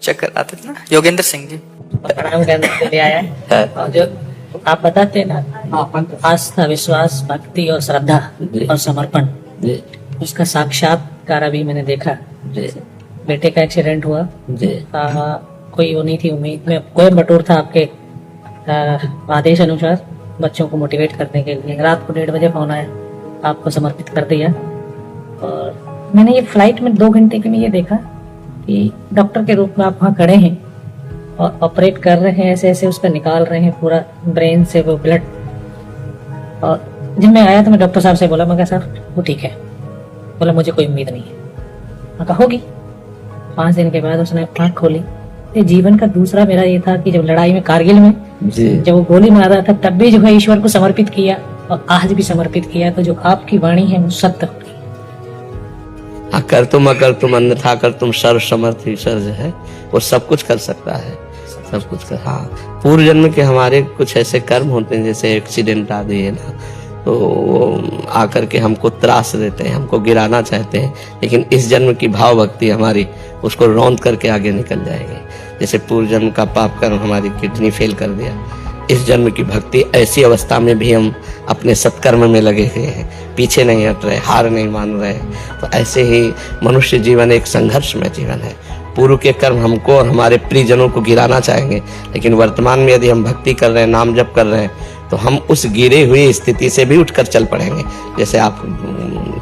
Check कराते थे ना, योगेंद्र सिंह जी। प्रणाम करने के लिए आया है। और जो आप बताते हैं ना, आस्था, विश्वास, भक्ति और श्रद्धा और समर्पण, उसका साक्षात्कार अभी मैंने देखा। बेटे का एक्सीडेंट हुआ, कोई वो नहीं थी उम्मीद में, कोयम्बटूर था आपके आदेश अनुसार बच्चों को मोटिवेट करने के लिए। रात को 1:30 बजे फोन आया, आपको समर्पित कर दिया। और मैंने ये फ्लाइट में 2 घंटे के लिए ये देखा कि डॉक्टर के रूप में आप वहाँ खड़े हैं और ऑपरेट कर रहे हैं, ऐसे ऐसे उसका निकाल रहे हैं पूरा ब्रेन से वो ब्लड। और जब मैं आया तो मैं डॉक्टर साहब से बोला, मैं कहा सर वो ठीक है। बोला मुझे कोई उम्मीद नहीं है। मैं कहा होगी। 5 दिन के बाद उसने आँख खोली। ये जीवन का दूसरा मेरा ये था कि जब लड़ाई में कारगिल में जब वो गोली मार रहा था, तब भी जो है ईश्वर को समर्पित किया और आज भी समर्पित किया। तो जो आपकी वाणी है वो सत्य होगी। कर तुम अगर तुम अन्यथा कर तुम सर्व समर्थ ईश्वर जो है वो सब कुछ कर सकता है, सब कुछ कर। हाँ, पूर्व जन्म के हमारे कुछ ऐसे कर्म होते हैं, जैसे एक्सीडेंट आदि है ना, तो वो आकर के हमको त्रास देते हैं, हमको गिराना चाहते हैं, लेकिन इस जन्म की भाव भक्ति हमारी उसको रौंद करके आगे निकल जाएगी। जैसे पूर्व जन्म का पाप कर्म हमारी किडनी फेल कर दिया, इस जन्म की भक्ति ऐसी अवस्था में भी हम अपने सत्कर्म में लगे हुए हैं, पीछे नहीं हट रहे, हार नहीं मान रहे। तो ऐसे ही मनुष्य जीवन एक संघर्षमय जीवन है। पूर्व के कर्म हमको और हमारे प्रियजनों को गिराना चाहेंगे, लेकिन वर्तमान में यदि हम भक्ति कर रहे हैं, नाम जप कर रहे हैं, तो हम उस गिरे हुई स्थिति से भी उठकर चल पड़ेंगे। जैसे आप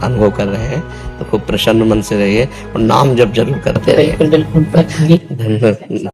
अनुभव कर रहे हैं, तो खूब प्रसन्न मन से रहिए और नाम जप जरूर करते रहिए। बिल्कुल बिल्कुल। धन्यवाद।